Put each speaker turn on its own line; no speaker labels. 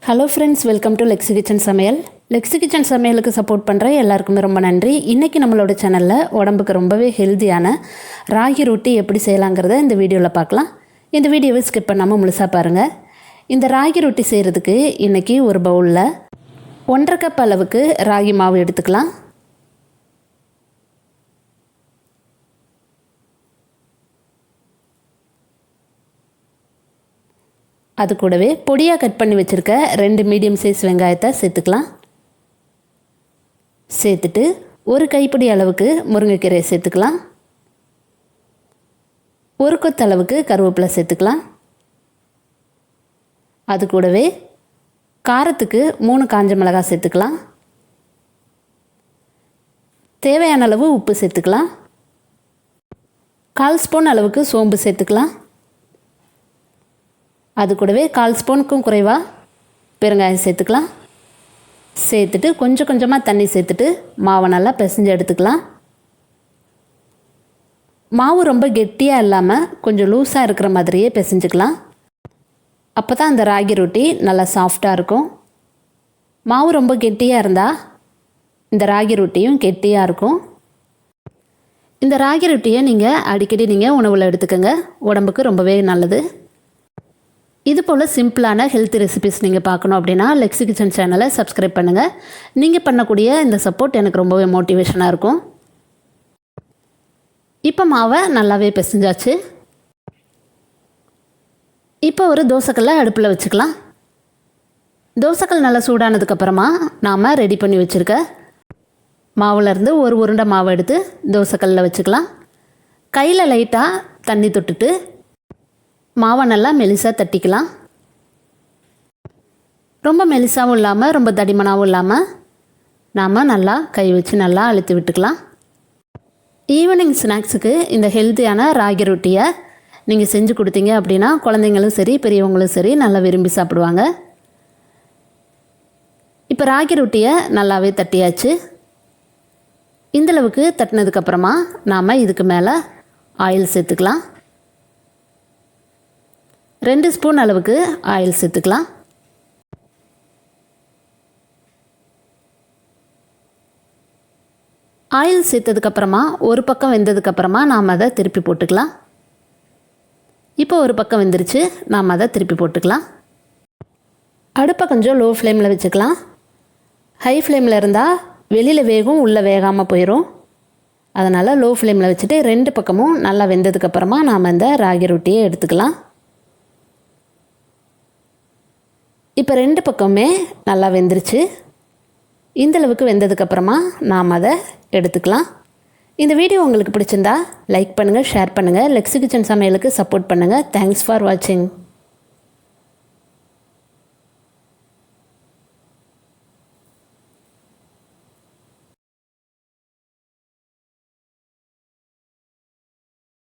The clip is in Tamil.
Hello friends, welcome to Lexi kitchen சமையல். லெக்ஸி கிச்சன் சமையலுக்கு சப்போர்ட் பண்ணுற எல்லாருக்குமே ரொம்ப நன்றி. இன்றைக்கி நம்மளோட சேனலில் உடம்புக்கு ரொம்பவே ஹெல்த்தியான ராகி ரொட்டி எப்படி செய்யலாங்கிறத இந்த வீடியோவில் பார்க்கலாம். இந்த வீடியோவை ஸ்கிப் பண்ணாமல் முழுசாக பாருங்கள். இந்த ராகி ரொட்டி செய்கிறதுக்கு இன்றைக்கி ஒரு பவுலில் 1.5 கப் அளவுக்கு ராகி மாவு எடுத்துக்கலாம். அது கூடவே பொடியாக கட் பண்ணி வச்சுருக்க 2 மீடியம் சைஸ் வெங்காயத்தை சேர்த்துக்கலாம். சேர்த்துட்டு ஒரு கைப்பிடி அளவுக்கு முருங்கைக்கீரையை சேர்த்துக்கலாம். ஒரு கொத்து அளவுக்கு கருவேப்பிலை சேர்த்துக்கலாம். அது கூடவே காரத்துக்கு 3 காஞ்ச மிளகாய் சேர்த்துக்கலாம். தேவையான அளவு உப்பு சேர்த்துக்கலாம். 1/4 ஸ்பூன் அளவுக்கு சோம்பு சேர்த்துக்கலாம். அது கூடவே 1/4 ஸ்பூனுக்கும் குறைவாக பெருங்காயம் சேர்த்துக்கலாம். சேர்த்துட்டு கொஞ்சம் கொஞ்சமாக தண்ணி சேர்த்துட்டு மாவை நல்லா பிசைஞ்சு எடுத்துக்கலாம். மாவு ரொம்ப கெட்டியாக இல்லாமல் கொஞ்சம் லூஸாக இருக்கிற மாதிரியே பிசைஞ்சுக்கலாம். அப்போ தான் அந்த ராகி ரொட்டி நல்லா சாஃப்டாக இருக்கும். மாவு ரொம்ப கெட்டியாக இருந்தால் இந்த ராகி ரொட்டியும் கெட்டியாக இருக்கும். இந்த ராகி ரொட்டியை நீங்கள் அடிக்கடி உணவில் எடுத்துக்கோங்க, உடம்புக்கு ரொம்பவே நல்லது. இது போல் சிம்பிளான ஹெல்த்தி ரெசிபிஸ் நீங்கள் பார்க்கணும் அப்படின்னா லெக்ஸி கிச்சன் சேனலை சப்ஸ்கிரைப் பண்ணுங்கள். நீங்கள் பண்ணக்கூடிய இந்த சப்போர்ட் எனக்கு ரொம்பவே மோட்டிவேஷனாக இருக்கும். இப்போ மாவை நல்லாவே பிசைஞ்சாச்சு. இப்போ ஒரு தோசைக்கல்லை அடுப்பில் வச்சுக்கலாம். தோசைக்கல் நல்லா சூடானதுக்கப்புறமா நாம் ரெடி பண்ணி வச்சுருக்க மாவுலேருந்து ஒரு உருண்டை மாவை எடுத்து தோசைக்கல்லில் வச்சுக்கலாம். கையில் லைட்டாக தண்ணி தொட்டுட்டு மாவை நல்லா மெலிசாக தட்டிக்கலாம். ரொம்ப மெலிசாகவும் இல்லாமல் ரொம்ப தடிமனாகவும் இல்லாமல் நாம் நல்லா கை வச்சு நல்லா அழுத்தி விட்டுக்கலாம். ஈவினிங் ஸ்நாக்ஸுக்கு இந்த ஹெல்த்தியான ராகி ரொட்டியை நீங்கள் செஞ்சு கொடுத்தீங்க அப்படின்னா குழந்தைங்களும் சரி பெரியவங்களும் சரி நல்லா விரும்பி சாப்பிடுவாங்க. இப்போ ராகி ரொட்டியை நல்லாவே தட்டியாச்சு. இந்தளவுக்கு தட்டினதுக்கப்புறமா நாம் இதுக்கு மேலே ஆயில் சேர்த்துக்கலாம். 2 ஸ்பூன் அளவுக்கு ஆயில் சேர்த்துக்கலாம். ஆயில் சேர்த்ததுக்கப்புறமா ஒரு பக்கம் வெந்ததுக்கப்புறமா நாம் அதை திருப்பி போட்டுக்கலாம். இப்போ ஒரு பக்கம் வெந்துருச்சு, நாம் அதை திருப்பி போட்டுக்கலாம். அடுப்பை கொஞ்சம் லோ ஃப்ளேமில் வச்சுக்கலாம். ஹை ஃப்ளேமில் இருந்தால் வெளியில் வேகும், உள்ளே வேகாமல் போயிடும். அதனால் லோ ஃப்ளேமில் வச்சுட்டு 2 பக்கமும் நல்லா வெந்ததுக்கப்புறமா நாம் இந்த ராகி ரொட்டியை எடுத்துக்கலாம். இப்போ 2 பக்கமுமே நல்லா வெந்துருச்சு. இந்தளவுக்கு வெந்ததுக்கப்புறமா நாம் அதை எடுத்துக்கலாம். இந்த வீடியோ உங்களுக்கு பிடிச்சிருந்தா லைக் பண்ணுங்கள், ஷேர் பண்ணுங்கள். லெக்ஸி கிச்சன் சமையலுக்கு சப்போர்ட் பண்ணுங்கள். தேங்க்ஸ் ஃபார் வாட்சிங்.